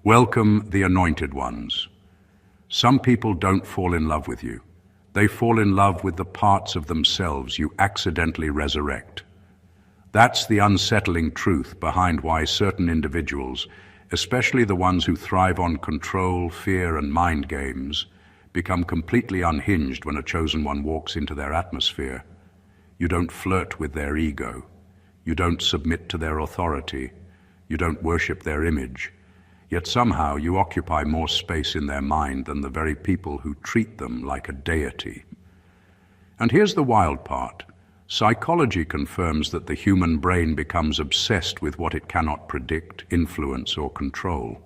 Welcome the anointed ones. Some people don't fall in love with you. They fall in love with the parts of themselves you accidentally resurrect. That's the unsettling truth behind why certain individuals, especially the ones who thrive on control, fear, and mind games, become completely unhinged when a chosen one walks into their atmosphere. You don't flirt with their ego. You don't submit to their authority. You don't worship their image. Yet somehow you occupy more space in their mind than the very people who treat them like a deity. And here's the wild part. Psychology confirms that the human brain becomes obsessed with what it cannot predict, influence, or control.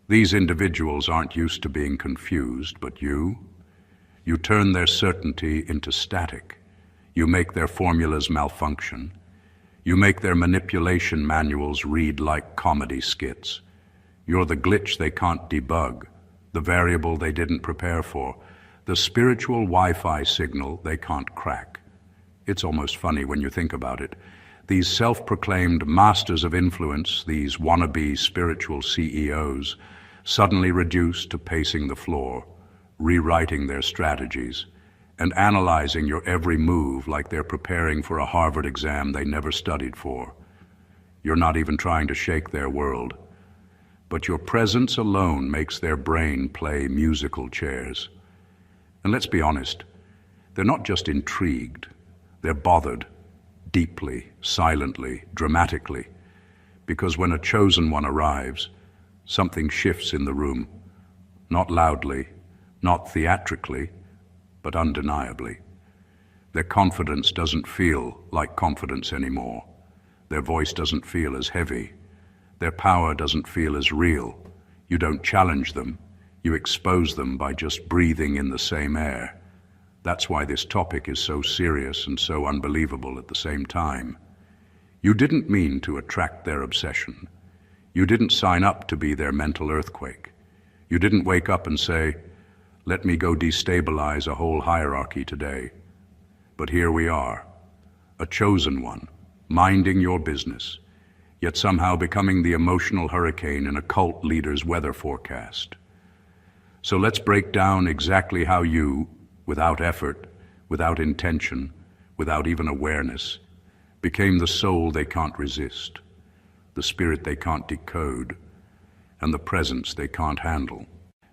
These individuals aren't used to being confused, but you turn their certainty into static. You make their formulas malfunction. You make their manipulation manuals read like comedy skits. You're the glitch they can't debug, the variable they didn't prepare for, the spiritual Wi-Fi signal they can't crack. It's almost funny when you think about it. These self-proclaimed masters of influence, these wannabe spiritual CEOs, suddenly reduced to pacing the floor, rewriting their strategies, and analyzing your every move like they're preparing for a Harvard exam they never studied for. You're not even trying to shake their world, but your presence alone makes their brain play musical chairs. And let's be honest, they're not just intrigued, they're bothered, deeply, silently, dramatically, because when a chosen one arrives, something shifts in the room, not loudly, not theatrically, but undeniably. Their confidence doesn't feel like confidence anymore. Their voice doesn't feel as heavy. Their power doesn't feel as real. You don't challenge them. You expose them by just breathing in the same air. That's why this topic is so serious and so unbelievable at the same time. You didn't mean to attract their obsession. You didn't sign up to be their mental earthquake. You didn't wake up and say, "Let me go destabilize a whole hierarchy today." But here we are, a chosen one, minding your business, yet somehow becoming the emotional hurricane in a cult leader's weather forecast. So let's break down exactly how you, without effort, without intention, without even awareness, became the soul they can't resist, the spirit they can't decode, and the presence they can't handle.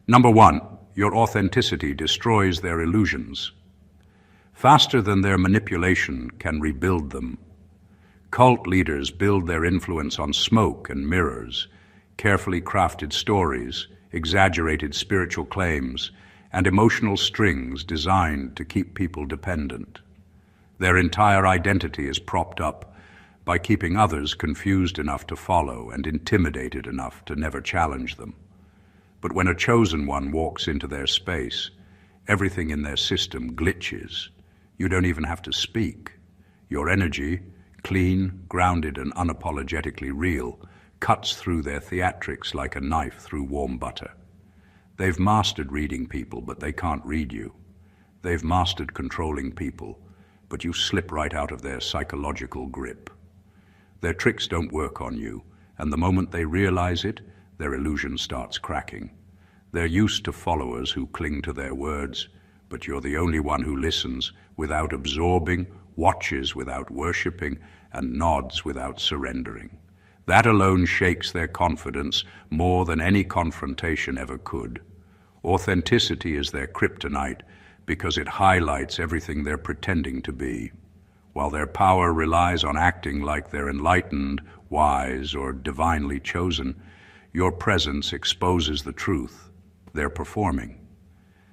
Number one, your authenticity destroys their illusions. Faster than their manipulation can rebuild them. Cult leaders build their influence on smoke and mirrors, carefully crafted stories, exaggerated spiritual claims, and emotional strings designed to keep people dependent. Their entire identity is propped up by keeping others confused enough to follow and intimidated enough to never challenge them. But when a chosen one walks into their space, everything in their system glitches. You don't even have to speak. Your energy, clean, grounded, and unapologetically real, cuts through their theatrics like a knife through warm butter. They've mastered reading people, but they can't read you. They've mastered controlling people, but you slip right out of their psychological grip. Their tricks don't work on you, and the moment they realize it, their illusion starts cracking. They're used to followers who cling to their words, but you're the only one who listens without absorbing, watches without worshipping, and nods without surrendering. That alone shakes their confidence more than any confrontation ever could. Authenticity is their kryptonite because it highlights everything they're pretending to be. While their power relies on acting like they're enlightened, wise, or divinely chosen, your presence exposes the truth. They're performing.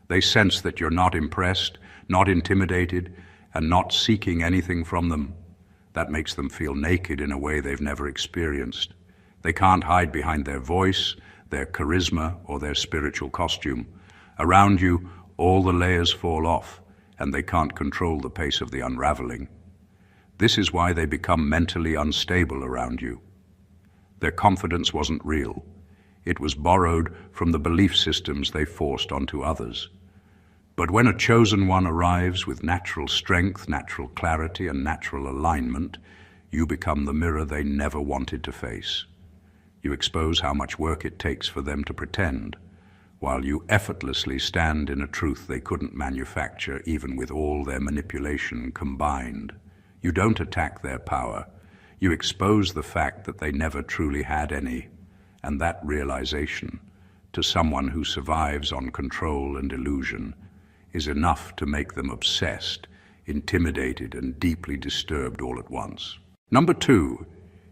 They sense that you're not impressed, not intimidated, and not seeking anything from them. That makes them feel naked in a way they've never experienced. They can't hide behind their voice, their charisma, or their spiritual costume. Around you, all the layers fall off, and they can't control the pace of the unraveling. This is why they become mentally unstable around you. Their confidence wasn't real. It was borrowed from the belief systems they forced onto others. But when a chosen one arrives with natural strength, natural clarity, and natural alignment, you become the mirror they never wanted to face. You expose how much work it takes for them to pretend, while you effortlessly stand in a truth they couldn't manufacture even with all their manipulation combined. You don't attack their power. You expose the fact that they never truly had any, and that realization, to someone who survives on control and illusion, is enough to make them obsessed, intimidated, and deeply disturbed all at once. Number 2,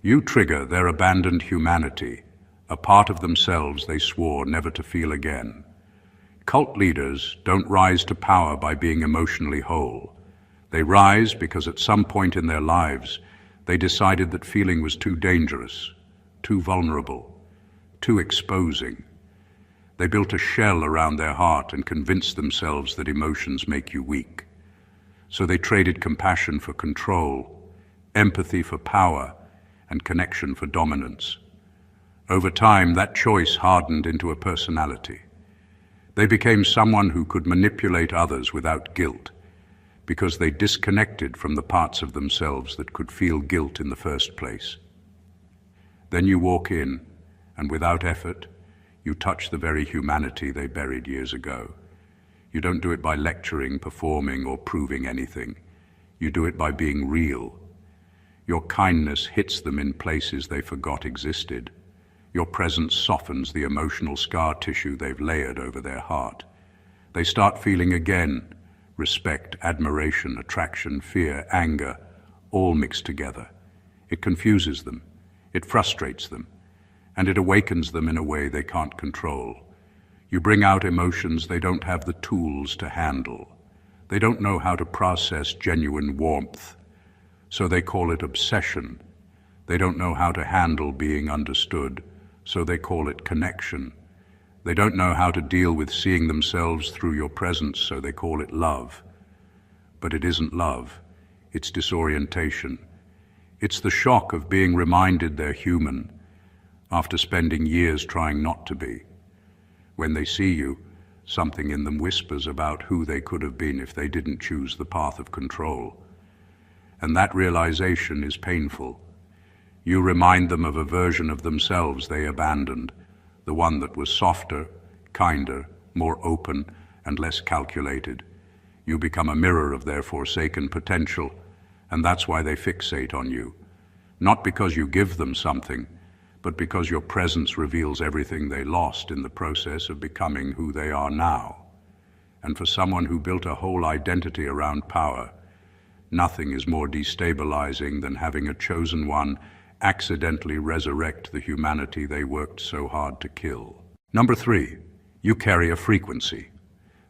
you trigger their abandoned humanity, a part of themselves they swore never to feel again. Cult leaders don't rise to power by being emotionally whole. They rise because at some point in their lives, they decided that feeling was too dangerous, too vulnerable, too exposing. They built a shell around their heart and convinced themselves that emotions make you weak. So they traded compassion for control, empathy for power, and connection for dominance. Over time, that choice hardened into a personality. They became someone who could manipulate others without guilt, because they disconnected from the parts of themselves that could feel guilt in the first place. Then you walk in, and without effort, you touch the very humanity they buried years ago. You don't do it by lecturing, performing, or proving anything. You do it by being real. Your kindness hits them in places they forgot existed. Your presence softens the emotional scar tissue they've layered over their heart. They start feeling again, respect, admiration, attraction, fear, anger, all mixed together. It confuses them, it frustrates them, and it awakens them in a way they can't control. You bring out emotions they don't have the tools to handle. They don't know how to process genuine warmth, so they call it obsession. They don't know how to handle being understood, so they call it connection. They don't know how to deal with seeing themselves through your presence, so they call it love. But it isn't love. It's disorientation. It's the shock of being reminded they're human after spending years trying not to be. When they see you, something in them whispers about who they could have been if they didn't choose the path of control. And that realization is painful. You remind them of a version of themselves they abandoned, the one that was softer, kinder, more open, and less calculated. You become a mirror of their forsaken potential, and that's why they fixate on you. Not because you give them something, but because your presence reveals everything they lost in the process of becoming who they are now. And for someone who built a whole identity around power, nothing is more destabilizing than having a chosen one accidentally resurrect the humanity they worked so hard to kill. Number 3, you carry a frequency.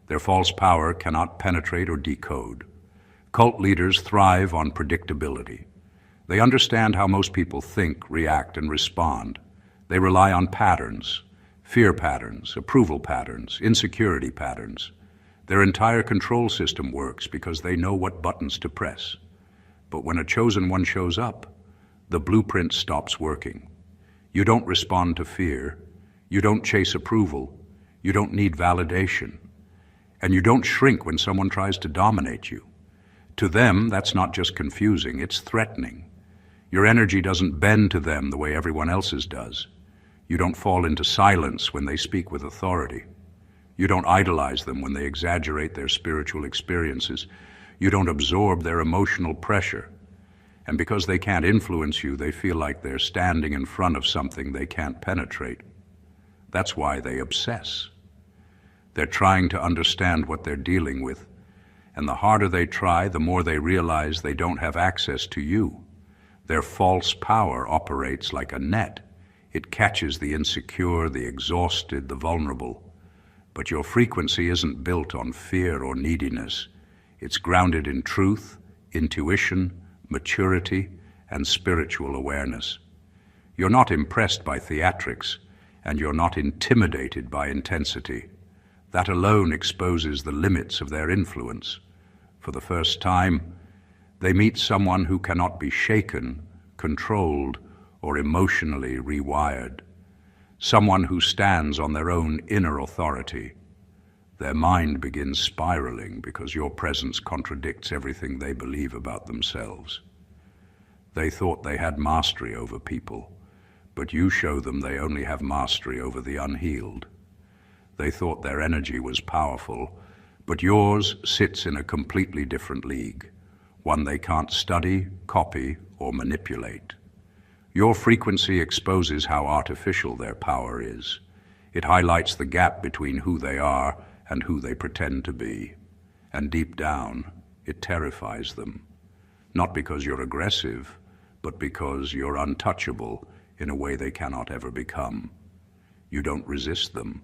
Their false power cannot penetrate or decode. Cult leaders thrive on predictability. They understand how most people think, react, and respond. They rely on patterns, fear patterns, approval patterns, insecurity patterns. Their entire control system works because they know what buttons to press. But when a chosen one shows up, the blueprint stops working. You don't respond to fear. You don't chase approval. You don't need validation. And you don't shrink when someone tries to dominate you. To them, that's not just confusing, it's threatening. Your energy doesn't bend to them the way everyone else's does. You don't fall into silence when they speak with authority. You don't idolize them when they exaggerate their spiritual experiences. You don't absorb their emotional pressure. And because they can't influence you, they feel like they're standing in front of something they can't penetrate. That's why they obsess. They're trying to understand what they're dealing with, and the harder they try, the more they realize they don't have access to you. Their false power operates like a net. It catches the insecure, the exhausted, the vulnerable. But your frequency isn't built on fear or neediness. It's grounded in truth, intuition, maturity, and spiritual awareness. You're not impressed by theatrics, and you're not intimidated by intensity. That alone exposes the limits of their influence. For the first time, they meet someone who cannot be shaken, controlled, or emotionally rewired. Someone who stands on their own inner authority. Their mind begins spiraling because your presence contradicts everything they believe about themselves. They thought they had mastery over people, But you show them they only have mastery over the unhealed. They thought their energy was powerful, but yours sits in a completely different league, one they can't study, copy, or manipulate. Your frequency exposes how artificial their power is. It highlights the gap between who they are and who they pretend to be. And deep down, it terrifies them. Not because you're aggressive, but because you're untouchable in a way they cannot ever become. You don't resist them.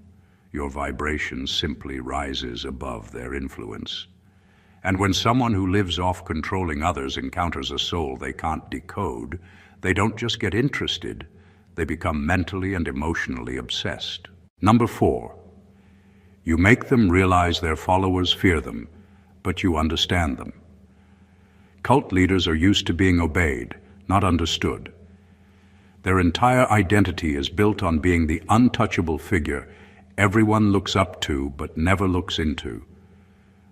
Your vibration simply rises above their influence. And when someone who lives off controlling others encounters a soul they can't decode, they don't just get interested, they become mentally and emotionally obsessed. Number 4, you make them realize their followers fear them, but you understand them. Cult leaders are used to being obeyed, not understood. Their entire identity is built on being the untouchable figure everyone looks up to but never looks into.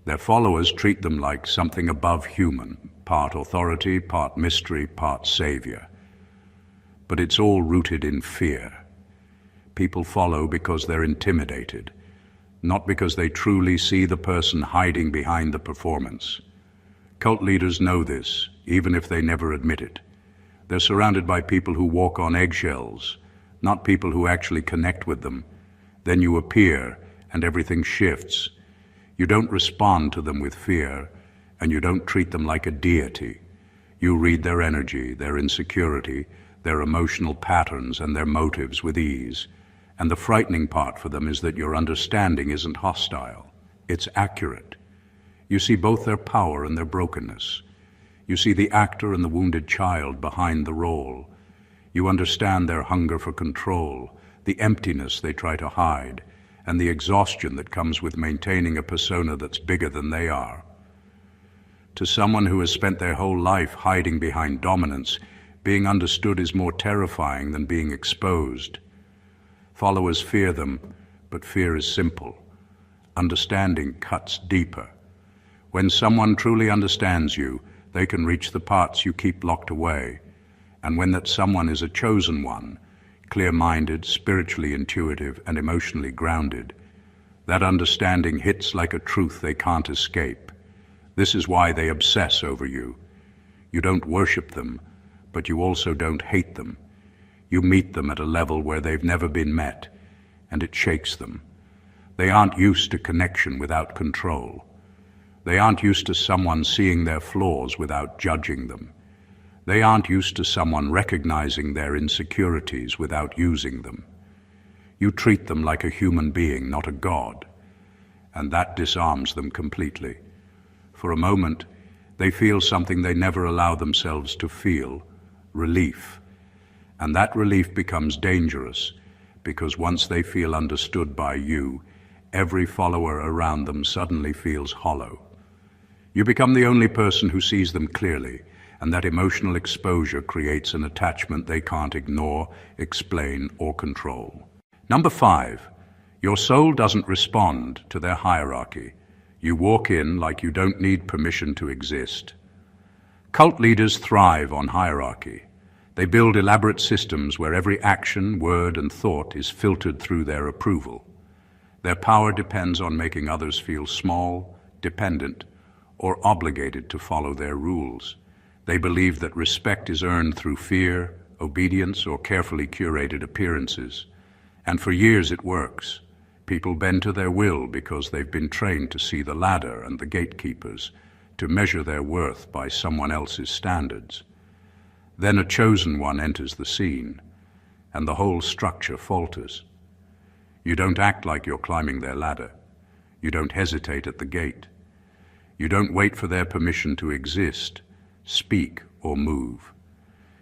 Their followers treat them like something above human, part authority, part mystery, part savior. But it's all rooted in fear. People follow because they're intimidated, not because they truly see the person hiding behind the performance. Cult leaders know this, even if they never admit it. They're surrounded by people who walk on eggshells, not people who actually connect with them. Then you appear, and everything shifts. You don't respond to them with fear, and you don't treat them like a deity. You read their energy, their insecurity, their emotional patterns, and their motives with ease. And the frightening part for them is that your understanding isn't hostile. It's accurate. You see both their power and their brokenness. You see the actor and the wounded child behind the role. You understand their hunger for control, the emptiness they try to hide, and the exhaustion that comes with maintaining a persona that's bigger than they are. To someone who has spent their whole life hiding behind dominance, being understood is more terrifying than being exposed. Followers fear them, but fear is simple. Understanding cuts deeper. When someone truly understands you, they can reach the parts you keep locked away. And when that someone is a chosen one, clear-minded, spiritually intuitive, and emotionally grounded, that understanding hits like a truth they can't escape. This is why they obsess over you. You don't worship them, but you also don't hate them. You meet them at a level where they've never been met, and it shakes them. They aren't used to connection without control. They aren't used to someone seeing their flaws without judging them. They aren't used to someone recognizing their insecurities without using them. You treat them like a human being, not a god, and that disarms them completely. For a moment, they feel something they never allow themselves to feel, relief. And that relief becomes dangerous, because once they feel understood by you, every follower around them suddenly feels hollow. You become the only person who sees them clearly, and that emotional exposure creates an attachment they can't ignore, explain, or control. Number 5, your soul doesn't respond to their hierarchy. You walk in like you don't need permission to exist. Cult leaders thrive on hierarchy. They build elaborate systems where every action, word, and thought is filtered through their approval. Their power depends on making others feel small, dependent, or obligated to follow their rules. They believe that respect is earned through fear, obedience, or carefully curated appearances. And for years it works. People bend to their will because they've been trained to see the ladder and the gatekeepers, to measure their worth by someone else's standards. Then a chosen one enters the scene, and the whole structure falters. You don't act like you're climbing their ladder. You don't hesitate at the gate. You don't wait for their permission to exist, speak, or move.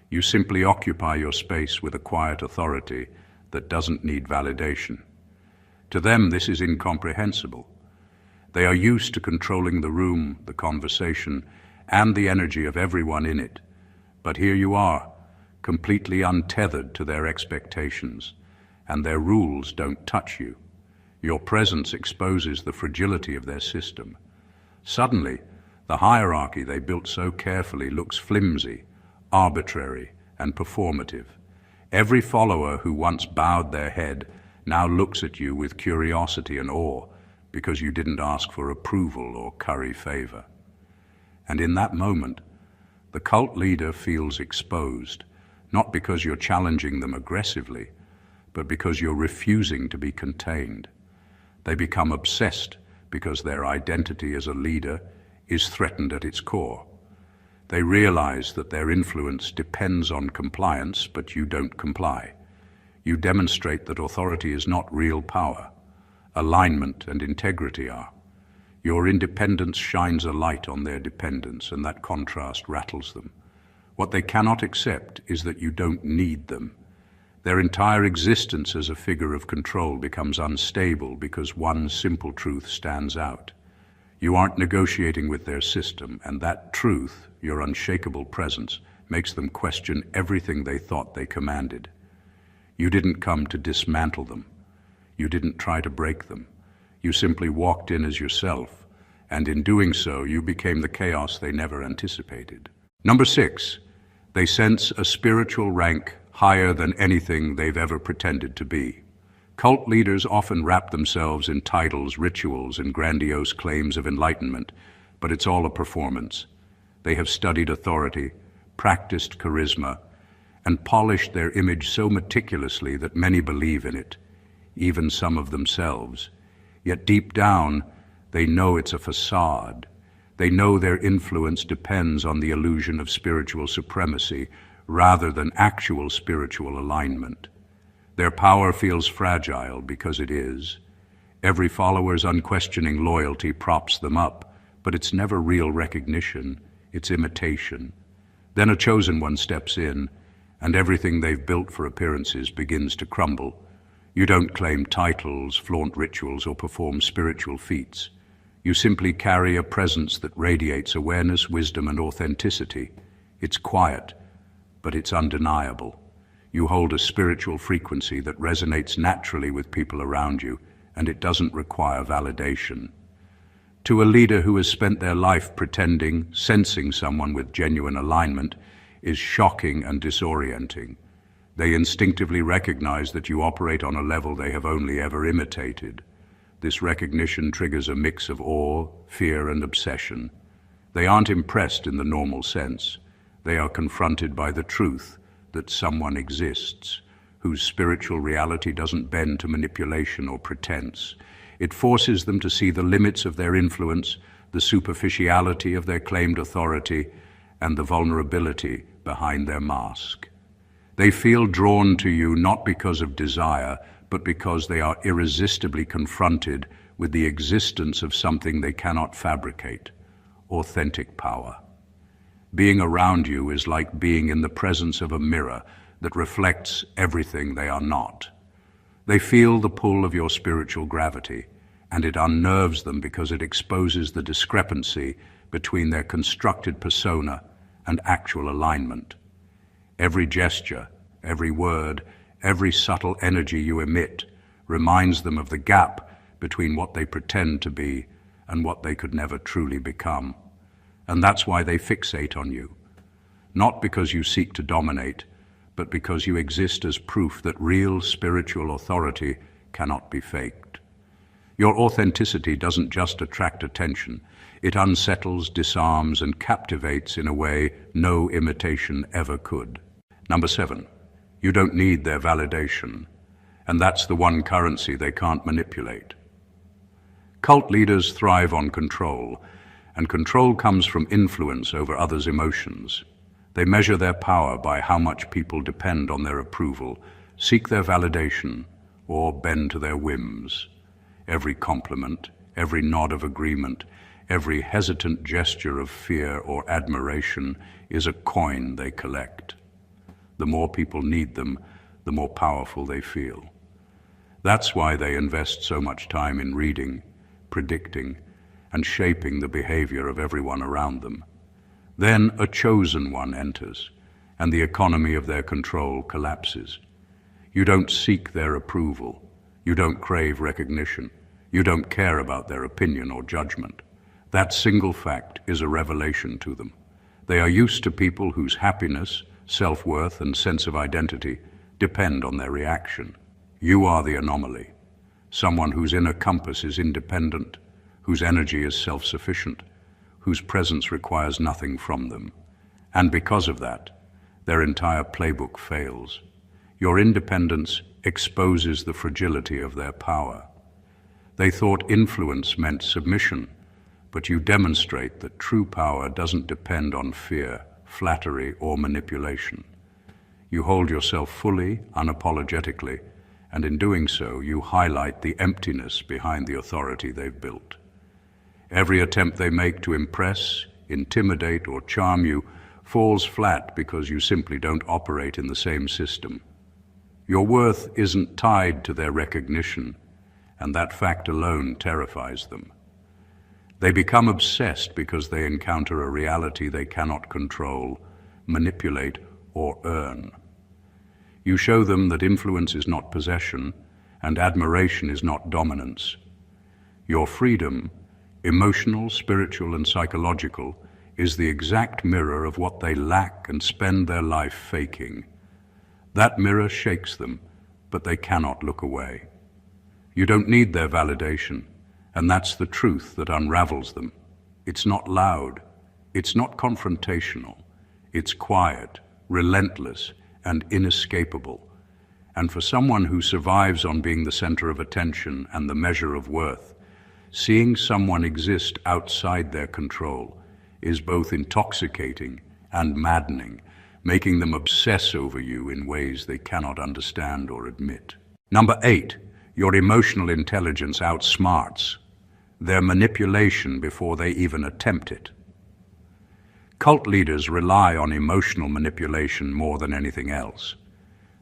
You simply occupy your space with a quiet authority that doesn't need validation. To them, this is incomprehensible. They are used to controlling the room, the conversation, and the energy of everyone in it. But here you are, completely untethered to their expectations, and their rules don't touch you. Your presence exposes the fragility of their system. Suddenly, the hierarchy they built so carefully looks flimsy, arbitrary, and performative. Every follower who once bowed their head now looks at you with curiosity and awe because you didn't ask for approval or curry favor. And in that moment, the cult leader feels exposed, not because you're challenging them aggressively, but because you're refusing to be contained. They become obsessed because their identity as a leader is threatened at its core. They realize that their influence depends on compliance, but you don't comply. You demonstrate that authority is not real power. Alignment and integrity are. Your independence shines a light on their dependence, and that contrast rattles them. What they cannot accept is that you don't need them. Their entire existence as a figure of control becomes unstable because one simple truth stands out. You aren't negotiating with their system, and that truth, your unshakable presence, makes them question everything they thought they commanded. You didn't come to dismantle them. You didn't try to break them. You simply walked in as yourself, and in doing so, you became the chaos they never anticipated. Number 6, they sense a spiritual rank higher than anything they've ever pretended to be. Cult leaders often wrap themselves in titles, rituals, and grandiose claims of enlightenment, but it's all a performance. They have studied authority, practiced charisma, and polished their image so meticulously that many believe in it, even some of themselves. Yet deep down, they know it's a facade. They know their influence depends on the illusion of spiritual supremacy rather than actual spiritual alignment. Their power feels fragile because it is. Every follower's unquestioning loyalty props them up, but it's never real recognition, it's imitation. Then a chosen one steps in, and everything they've built for appearances begins to crumble. You don't claim titles, flaunt rituals, or perform spiritual feats. You simply carry a presence that radiates awareness, wisdom, and authenticity. It's quiet, but it's undeniable. You hold a spiritual frequency that resonates naturally with people around you, and it doesn't require validation. To a leader who has spent their life pretending, sensing someone with genuine alignment is shocking and disorienting. They instinctively recognize that you operate on a level they have only ever imitated. This recognition triggers a mix of awe, fear, and obsession. They aren't impressed in the normal sense. They are confronted by the truth that someone exists, whose spiritual reality doesn't bend to manipulation or pretense. It forces them to see the limits of their influence, the superficiality of their claimed authority, and the vulnerability behind their mask. They feel drawn to you not because of desire, but because they are irresistibly confronted with the existence of something they cannot fabricate: authentic power. Being around you is like being in the presence of a mirror that reflects everything they are not. They feel the pull of your spiritual gravity, and it unnerves them because it exposes the discrepancy between their constructed persona and actual alignment. Every gesture, every word, every subtle energy you emit reminds them of the gap between what they pretend to be and what they could never truly become. And that's why they fixate on you. Not because you seek to dominate, but because you exist as proof that real spiritual authority cannot be faked. Your authenticity doesn't just attract attention. It unsettles, disarms, and captivates in a way no imitation ever could. Number 7, you don't need their validation, and that's the one currency they can't manipulate. Cult leaders thrive on control, and control comes from influence over others' emotions. They measure their power by how much people depend on their approval, seek their validation, or bend to their whims. Every compliment, every nod of agreement, every hesitant gesture of fear or admiration is a coin they collect. The more people need them, the more powerful they feel. That's why they invest so much time in reading, predicting, and shaping the behavior of everyone around them. Then a chosen one enters, and the economy of their control collapses. You don't seek their approval. You don't crave recognition. You don't care about their opinion or judgment. That single fact is a revelation to them. They are used to people whose happiness, self-worth, and sense of identity depend on their reaction. You are the anomaly, someone whose inner compass is independent, whose energy is self-sufficient, whose presence requires nothing from them. And because of that, their entire playbook fails. Your independence exposes the fragility of their power. They thought influence meant submission, but you demonstrate that true power doesn't depend on fear, flattery, or manipulation. You hold yourself fully, unapologetically, and in doing so, you highlight the emptiness behind the authority they've built. Every attempt they make to impress, intimidate, or charm you falls flat because you simply don't operate in the same system. Your worth isn't tied to their recognition, and that fact alone terrifies them. They become obsessed because they encounter a reality they cannot control, manipulate, or earn. You show them that influence is not possession, and admiration is not dominance. Your freedom, emotional, spiritual, and psychological, is the exact mirror of what they lack and spend their life faking. That mirror shakes them, but they cannot look away. You don't need their validation, and that's the truth that unravels them. It's not loud, it's not confrontational, it's quiet, relentless, and inescapable. And for someone who survives on being the center of attention and the measure of worth, seeing someone exist outside their control is both intoxicating and maddening, making them obsess over you in ways they cannot understand or admit. Number 8, your emotional intelligence outsmarts their manipulation before they even attempt it. Cult leaders rely on emotional manipulation more than anything else.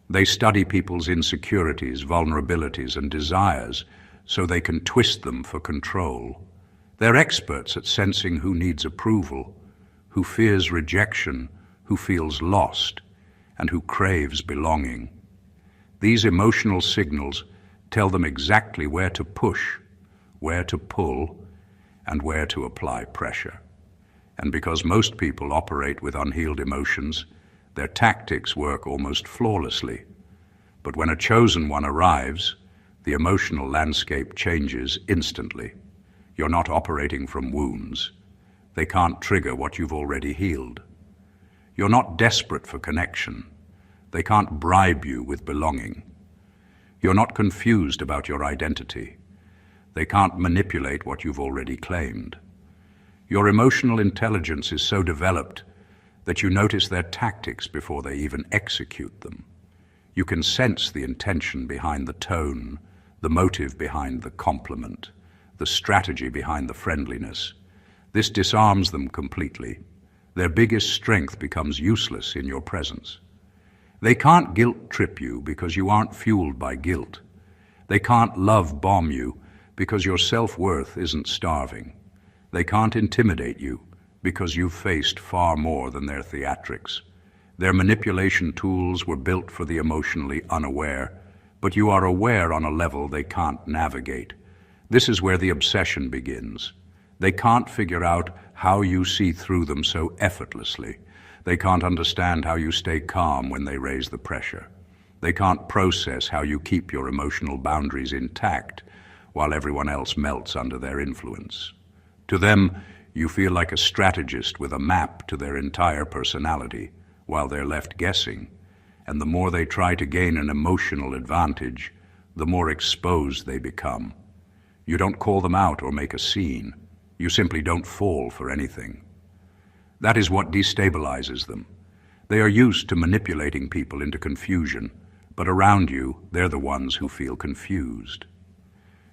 They study people's insecurities, vulnerabilities, and desires so they can twist them for control. They're experts at sensing who needs approval, who fears rejection, who feels lost, and who craves belonging. These emotional signals tell them exactly where to push, where to pull, and where to apply pressure. And because most people operate with unhealed emotions, their tactics work almost flawlessly. But when a chosen one arrives, the emotional landscape changes instantly. You're not operating from wounds. They can't trigger what you've already healed. You're not desperate for connection. They can't bribe you with belonging. You're not confused about your identity. They can't manipulate what you've already claimed. Your emotional intelligence is so developed that you notice their tactics before they even execute them. You can sense the intention behind the tone, the motive behind the compliment, the strategy behind the friendliness. This disarms them completely. Their biggest strength becomes useless in your presence. They can't guilt trip you because you aren't fueled by guilt. They can't love bomb you because your self-worth isn't starving. They can't intimidate you because you've faced far more than their theatrics. Their manipulation tools were built for the emotionally unaware, but you are aware on a level they can't navigate. This is where the obsession begins. They can't figure out how you see through them so effortlessly. They can't understand how you stay calm when they raise the pressure. They can't process how you keep your emotional boundaries intact while everyone else melts under their influence. To them, you feel like a strategist with a map to their entire personality, while they're left guessing. And the more they try to gain an emotional advantage, the more exposed they become. You don't call them out or make a scene. You simply don't fall for anything. That is what destabilizes them. They are used to manipulating people into confusion, but around you, they're the ones who feel confused.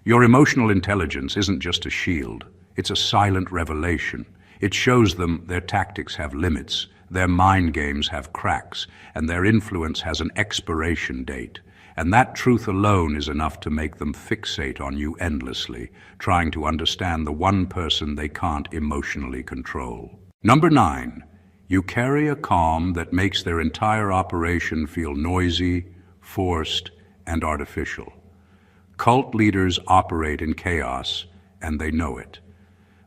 Your emotional intelligence isn't just a shield. It's a silent revelation. It shows them their tactics have limits, their mind games have cracks, and their influence has an expiration date. And that truth alone is enough to make them fixate on you endlessly, trying to understand the one person they can't emotionally control. Number 9, you carry a calm that makes their entire operation feel noisy, forced, and artificial. Cult leaders operate in chaos, and they know it.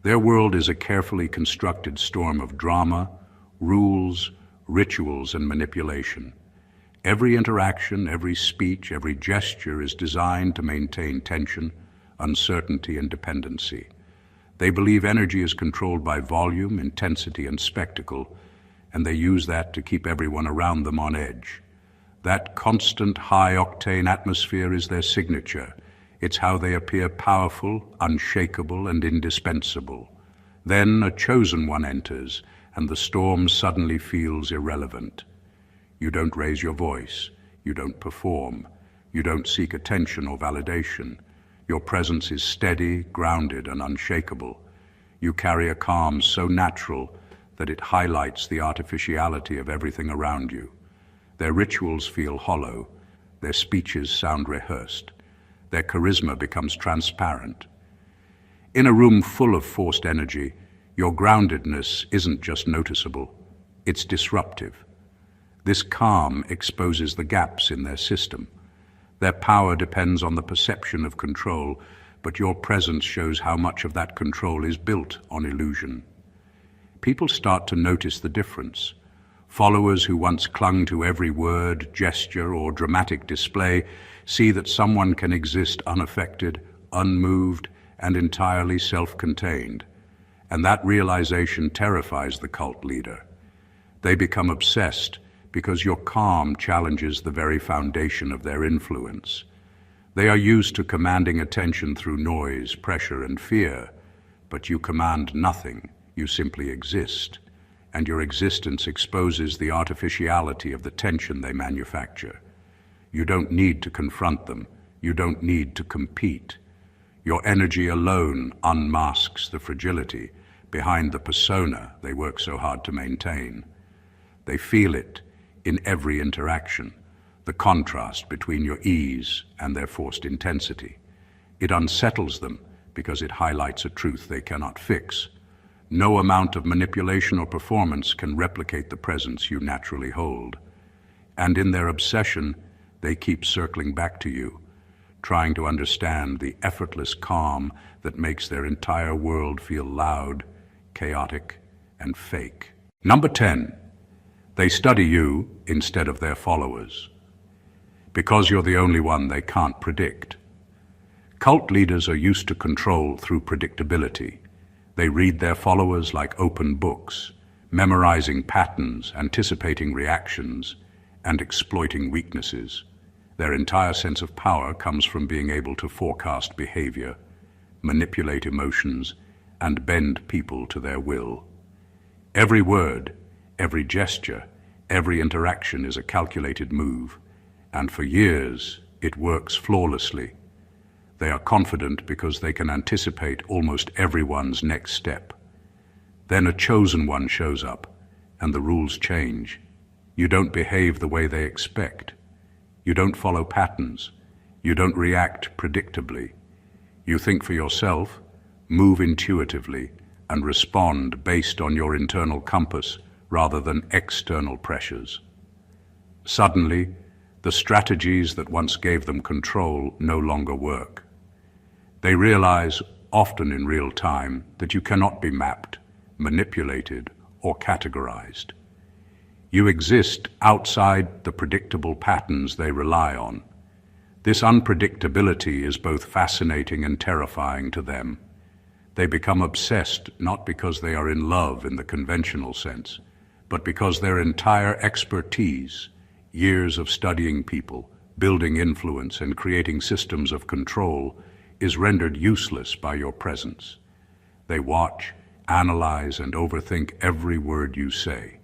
Their world is a carefully constructed storm of drama, rules, rituals, and manipulation. Every interaction, every speech, every gesture is designed to maintain tension, uncertainty, and dependency. They believe energy is controlled by volume, intensity, and spectacle, and they use that to keep everyone around them on edge. That constant high-octane atmosphere is their signature. It's how they appear powerful, unshakable, and indispensable. Then a chosen one enters, and the storm suddenly feels irrelevant. You don't raise your voice. You don't perform. You don't seek attention or validation. Your presence is steady, grounded, and unshakable. You carry a calm so natural that it highlights the artificiality of everything around you. Their rituals feel hollow. Their speeches sound rehearsed. Their charisma becomes transparent. In a room full of forced energy, your groundedness isn't just noticeable, it's disruptive. This calm exposes the gaps in their system. Their power depends on the perception of control, but your presence shows how much of that control is built on illusion. People start to notice the difference. Followers who once clung to every word, gesture, or dramatic display see that someone can exist unaffected, unmoved, and entirely self-contained. And that realization terrifies the cult leader. They become obsessed because your calm challenges the very foundation of their influence. They are used to commanding attention through noise, pressure, and fear, but you command nothing, you simply exist, and your existence exposes the artificiality of the tension they manufacture. You don't need to confront them, you don't need to compete. Your energy alone unmasks the fragility behind the persona they work so hard to maintain. They feel it in every interaction, the contrast between your ease and their forced intensity. It unsettles them because it highlights a truth they cannot fix. No amount of manipulation or performance can replicate the presence you naturally hold. And in their obsession, they keep circling back to you, trying to understand the effortless calm that makes their entire world feel loud, chaotic, and fake. Number 10, they study you instead of their followers, because you're the only one they can't predict. Cult leaders are used to control through predictability. They read their followers like open books, memorizing patterns, anticipating reactions, and exploiting weaknesses. Their entire sense of power comes from being able to forecast behavior, manipulate emotions, and bend people to their will. Every word, every gesture, every interaction is a calculated move, and for years it works flawlessly. They are confident because they can anticipate almost everyone's next step. Then a chosen one shows up, and the rules change. You don't behave the way they expect. You don't follow patterns. You don't react predictably. You think for yourself, move intuitively, and respond based on your internal compass rather than external pressures. Suddenly, the strategies that once gave them control no longer work. They realize, often in real time, that you cannot be mapped, manipulated, or categorized. You exist outside the predictable patterns they rely on. This unpredictability is both fascinating and terrifying to them. They become obsessed not because they are in love in the conventional sense, but because their entire expertise, years of studying people, building influence, and creating systems of control, is rendered useless by your presence. They watch, analyze, and overthink every word you say,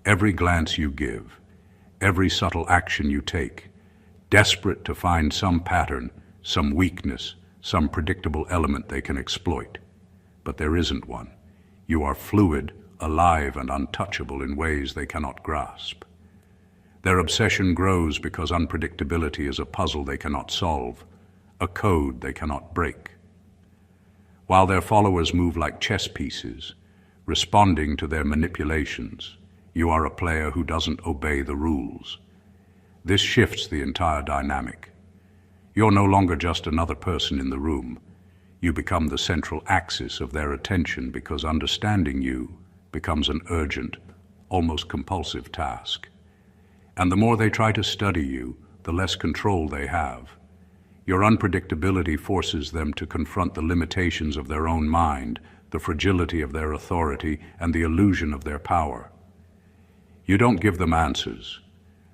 every glance you give, every subtle action you take, desperate to find some pattern, some weakness, some predictable element they can exploit. But there isn't one. You are fluid, alive, and untouchable in ways they cannot grasp. Their obsession grows because unpredictability is a puzzle they cannot solve, a code they cannot break. While their followers move like chess pieces, responding to their manipulations, you are a player who doesn't obey the rules. This shifts the entire dynamic. You're no longer just another person in the room. You become the central axis of their attention because understanding you becomes an urgent, almost compulsive task. And the more they try to study you, the less control they have. Your unpredictability forces them to confront the limitations of their own mind, the fragility of their authority, and the illusion of their power. You don't give them answers.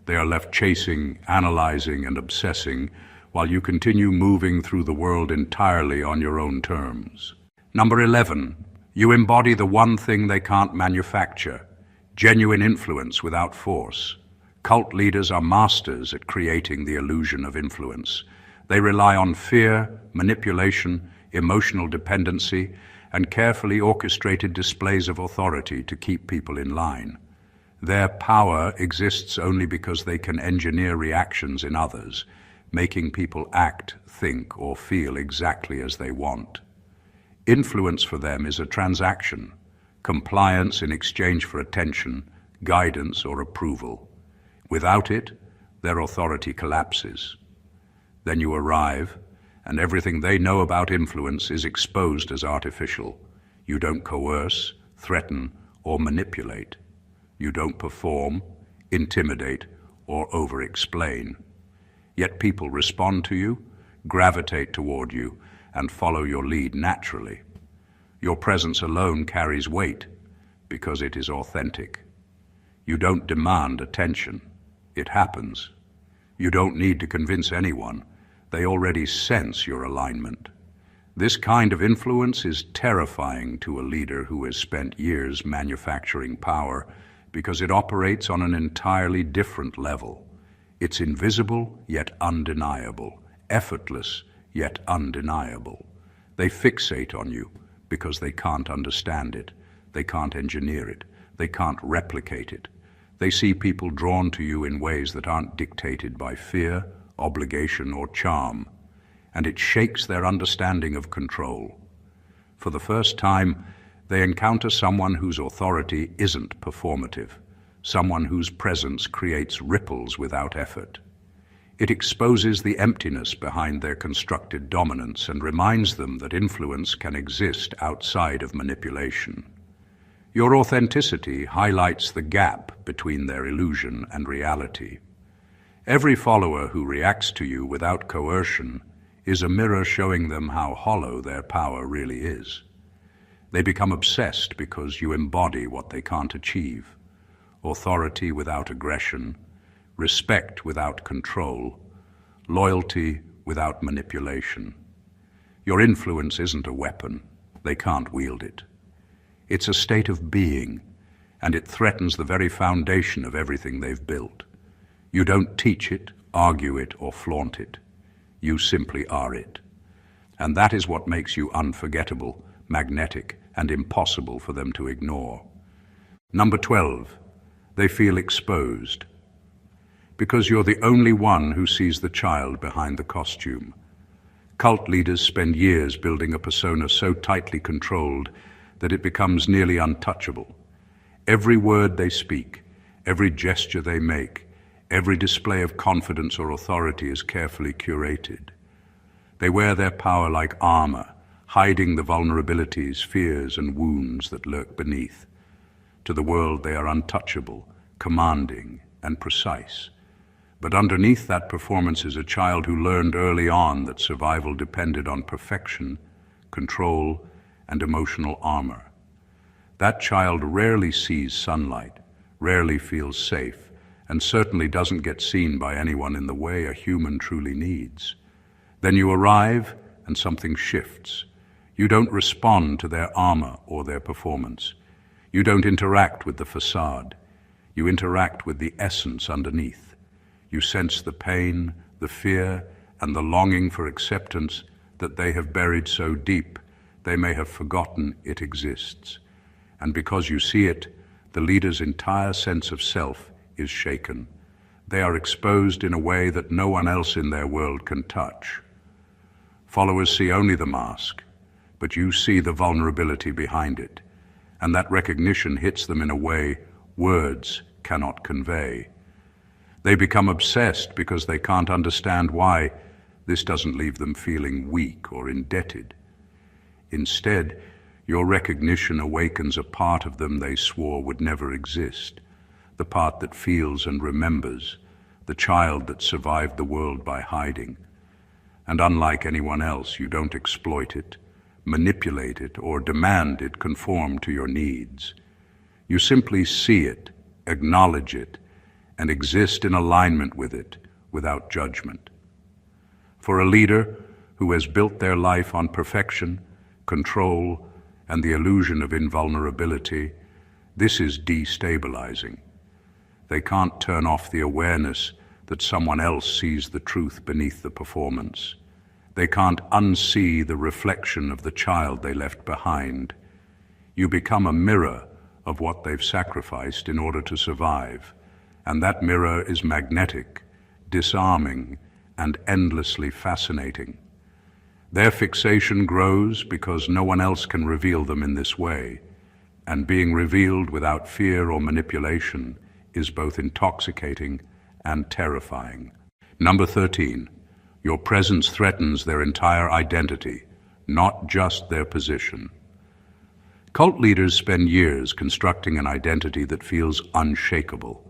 They are left chasing, analyzing, and obsessing, while you continue moving through the world entirely on your own terms. Number 11, you embody the one thing they can't manufacture: genuine influence without force. Cult leaders are masters at creating the illusion of influence. They rely on fear, manipulation, emotional dependency, and carefully orchestrated displays of authority to keep people in line. Their power exists only because they can engineer reactions in others, making people act, think, or feel exactly as they want. Influence for them is a transaction, compliance in exchange for attention, guidance, or approval. Without it, their authority collapses. Then you arrive, and everything they know about influence is exposed as artificial. You don't coerce, threaten, or manipulate. You don't perform, intimidate, or over-explain. Yet people respond to you, gravitate toward you, and follow your lead naturally. Your presence alone carries weight because it is authentic. You don't demand attention. It happens. You don't need to convince anyone. They already sense your alignment. This kind of influence is terrifying to a leader who has spent years manufacturing power because it operates on an entirely different level. It's invisible yet undeniable, effortless yet undeniable. They fixate on you because they can't understand it. They can't engineer it. They can't replicate it. They see people drawn to you in ways that aren't dictated by fear, obligation, or charm, and it shakes their understanding of control. For the first time, they encounter someone whose authority isn't performative, someone whose presence creates ripples without effort. It exposes the emptiness behind their constructed dominance and reminds them that influence can exist outside of manipulation. Your authenticity highlights the gap between their illusion and reality. Every follower who reacts to you without coercion is a mirror showing them how hollow their power really is. They become obsessed because you embody what they can't achieve: authority without aggression, respect without control, loyalty without manipulation. Your influence isn't a weapon. They can't wield it. It's a state of being, and it threatens the very foundation of everything they've built. You don't teach it, argue it, or flaunt it. You simply are it. And that is what makes you unforgettable, magnetic, and impossible for them to ignore. Number 12, they feel exposed. Because you're the only one who sees the child behind the costume. Cult leaders spend years building a persona so tightly controlled that it becomes nearly untouchable. Every word they speak, every gesture they make, every display of confidence or authority is carefully curated. They wear their power like armor, hiding the vulnerabilities, fears, and wounds that lurk beneath. To the world, they are untouchable, commanding, and precise. But underneath that performance is a child who learned early on that survival depended on perfection, control, and emotional armor. That child rarely sees sunlight, rarely feels safe, and certainly doesn't get seen by anyone in the way a human truly needs. Then you arrive, and something shifts. You don't respond to their armor or their performance. You don't interact with the facade. You interact with the essence underneath. You sense the pain, the fear, and the longing for acceptance that they have buried so deep they may have forgotten it exists. And because you see it, the leader's entire sense of self is shaken. They are exposed in a way that no one else in their world can touch. Followers see only the mask, but you see the vulnerability behind it, and that recognition hits them in a way words cannot convey. They become obsessed because they can't understand why this doesn't leave them feeling weak or indebted. Instead, your recognition awakens a part of them they swore would never exist, the part that feels and remembers, the child that survived the world by hiding. And unlike anyone else, you don't exploit it, manipulate it, or demand it conform to your needs. You simply see it, acknowledge it, and exist in alignment with it without judgment. For a leader who has built their life on perfection, control, and the illusion of invulnerability, this is destabilizing. They can't turn off the awareness that someone else sees the truth beneath the performance. They can't unsee the reflection of the child they left behind. You become a mirror of what they've sacrificed in order to survive, and that mirror is magnetic, disarming, and endlessly fascinating. Their fixation grows because no one else can reveal them in this way, and being revealed without fear or manipulation is both intoxicating and terrifying. Number 13, your presence threatens their entire identity, not just their position. Cult leaders spend years constructing an identity that feels unshakable.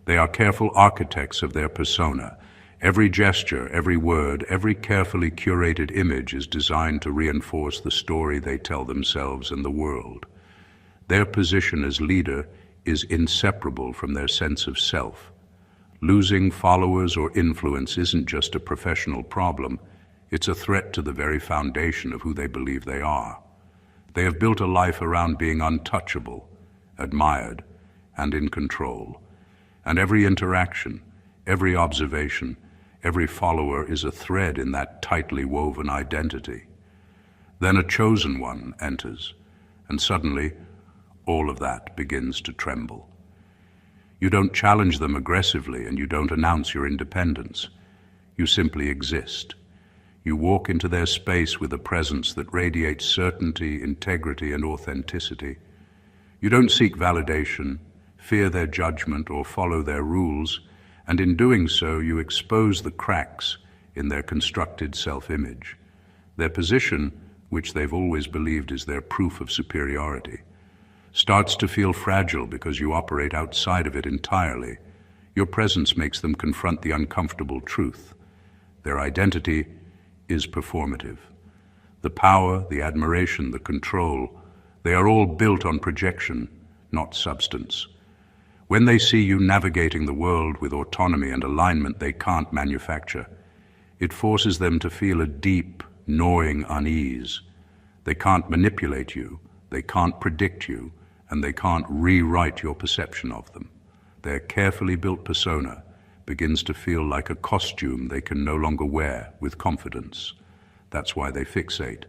They are careful architects of their persona. Every gesture, every word, every carefully curated image is designed to reinforce the story they tell themselves and the world. Their position as leader is inseparable from their sense of self. Losing followers or influence isn't just a professional problem, it's a threat to the very foundation of who they believe they are. They have built a life around being untouchable, admired, and in control. And every interaction, every observation, every follower is a thread in that tightly woven identity. Then a chosen one enters, and suddenly all of that begins to tremble. You don't challenge them aggressively, and you don't announce your independence. You simply exist. You walk into their space with a presence that radiates certainty, integrity, and authenticity. You don't seek validation, fear their judgment, or follow their rules, and in doing so, you expose the cracks in their constructed self-image. Their position, which they've always believed is their proof of superiority, starts to feel fragile because you operate outside of it entirely. Your presence makes them confront the uncomfortable truth. Their identity is performative. The power, the admiration, the control, they are all built on projection, not substance. When they see you navigating the world with autonomy and alignment they can't manufacture, it forces them to feel a deep, gnawing unease. They can't manipulate you, they can't predict you, and they can't rewrite your perception of them. Their carefully built persona begins to feel like a costume they can no longer wear with confidence. That's why they fixate.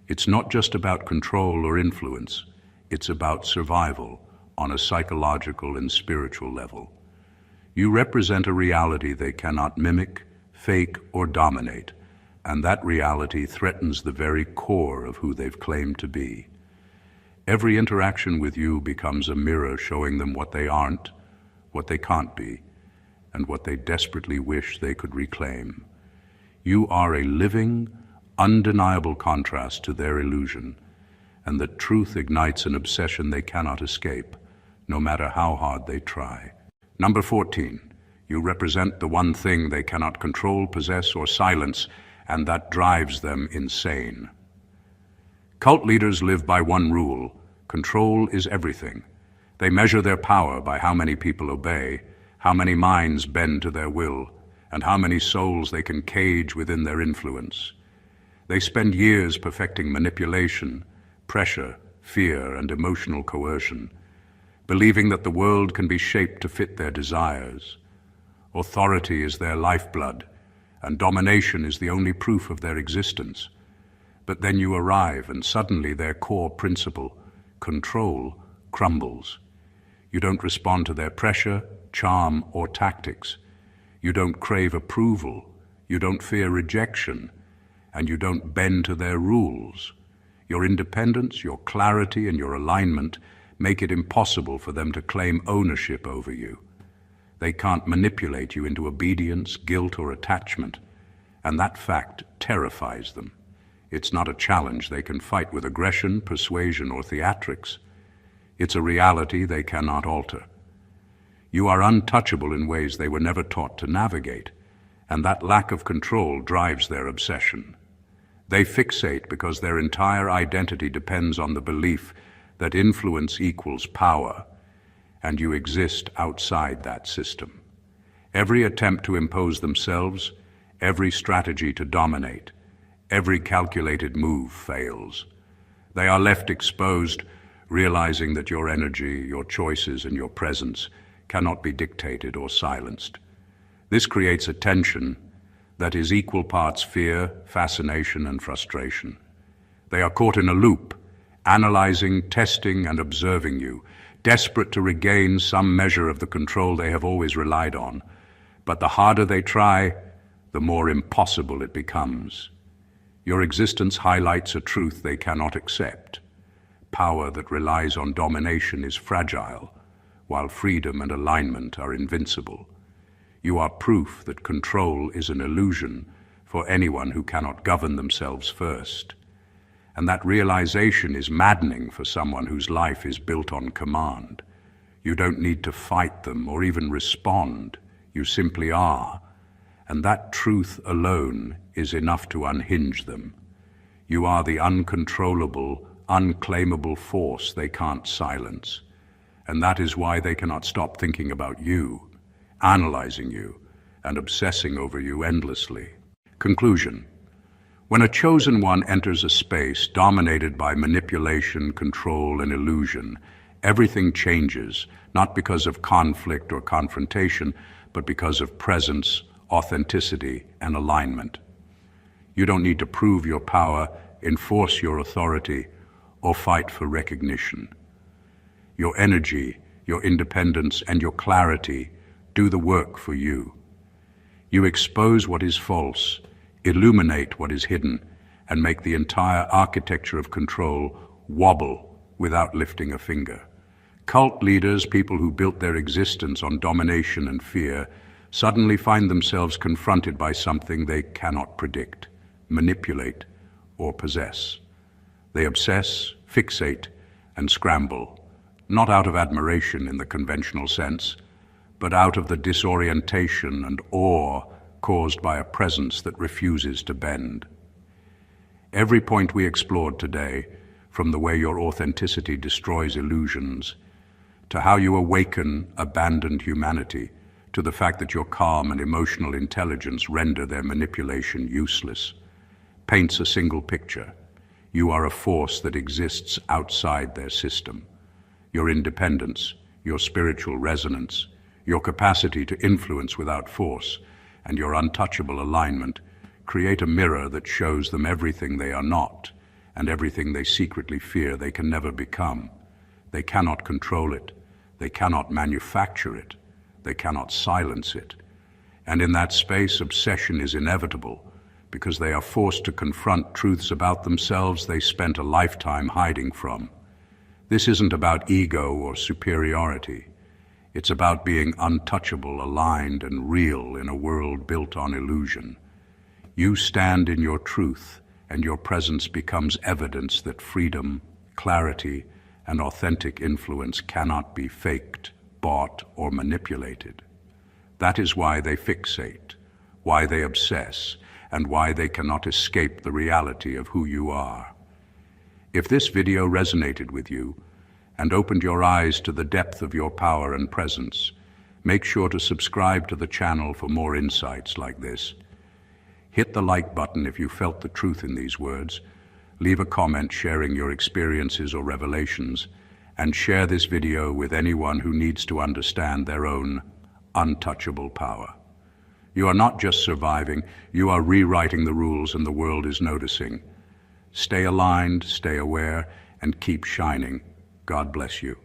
It's not just about control or influence, it's about survival on a psychological and spiritual level. You represent a reality they cannot mimic, fake, or dominate, and that reality threatens the very core of who they've claimed to be. Every interaction with you becomes a mirror showing them what they aren't, what they can't be, and what they desperately wish they could reclaim. You are a living, undeniable contrast to their illusion, and the truth ignites an obsession they cannot escape, no matter how hard they try. Number 14, you represent the one thing they cannot control, possess, or silence, and that drives them insane. Cult leaders live by one rule: control is everything. They measure their power by how many people obey, how many minds bend to their will, and how many souls they can cage within their influence. They spend years perfecting manipulation, pressure, fear, and emotional coercion, believing that the world can be shaped to fit their desires. Authority is their lifeblood, and domination is the only proof of their existence. But then you arrive, and suddenly their core principle, control, crumbles. You don't respond to their pressure, charm, or tactics. You don't crave approval, you don't fear rejection, and you don't bend to their rules. Your independence, your clarity, and your alignment make it impossible for them to claim ownership over you. They can't manipulate you into obedience, guilt, or attachment, and that fact terrifies them. It's not a challenge they can fight with aggression, persuasion, or theatrics. It's a reality they cannot alter. You are untouchable in ways they were never taught to navigate, and that lack of control drives their obsession. They fixate because their entire identity depends on the belief that influence equals power, and you exist outside that system. Every attempt to impose themselves, every strategy to dominate, every calculated move fails. They are left exposed, realizing that your energy, your choices, and your presence cannot be dictated or silenced. This creates a tension that is equal parts fear, fascination, and frustration. They are caught in a loop, analyzing, testing, and observing you, desperate to regain some measure of the control they have always relied on. But the harder they try, the more impossible it becomes. Your existence highlights a truth they cannot accept. Power that relies on domination is fragile, while freedom and alignment are invincible. You are proof that control is an illusion for anyone who cannot govern themselves first. And that realization is maddening for someone whose life is built on command. You don't need to fight them or even respond. You simply are. And that truth alone is enough to unhinge them. You are the uncontrollable, unclaimable force they can't silence. And that is why they cannot stop thinking about you, analyzing you, and obsessing over you endlessly. Conclusion. When a chosen one enters a space dominated by manipulation, control, and illusion, everything changes, not because of conflict or confrontation, but because of presence, authenticity, and alignment. You don't need to prove your power, enforce your authority, or fight for recognition. Your energy, your independence, and your clarity do the work for you. You expose what is false, illuminate what is hidden, and make the entire architecture of control wobble without lifting a finger. Cult leaders, people who built their existence on domination and fear, suddenly find themselves confronted by something they cannot predict, manipulate, or possess. They obsess, fixate, and scramble, not out of admiration in the conventional sense, but out of the disorientation and awe caused by a presence that refuses to bend. Every point we explored today, from the way your authenticity destroys illusions, to how you awaken abandoned humanity, to the fact that your calm and emotional intelligence render their manipulation useless, paints a single picture. You are a force that exists outside their system. Your independence, your spiritual resonance, your capacity to influence without force, and your untouchable alignment create a mirror that shows them everything they are not and everything they secretly fear they can never become. They cannot control it. They cannot manufacture it. They cannot silence it. And in that space, obsession is inevitable because they are forced to confront truths about themselves they spent a lifetime hiding from. This isn't about ego or superiority. It's about being untouchable, aligned, and real in a world built on illusion. You stand in your truth, and your presence becomes evidence that freedom, clarity, and authentic influence cannot be faked, bought, or manipulated. That is why they fixate, why they obsess, and why they cannot escape the reality of who you are. If this video resonated with you and opened your eyes to the depth of your power and presence, make sure to subscribe to the channel for more insights like this. Hit the like button if you felt the truth in these words, leave a comment sharing your experiences or revelations, and share this video with anyone who needs to understand their own untouchable power. You are not just surviving, you are rewriting the rules and the world is noticing. Stay aligned, stay aware, and keep shining. God bless you.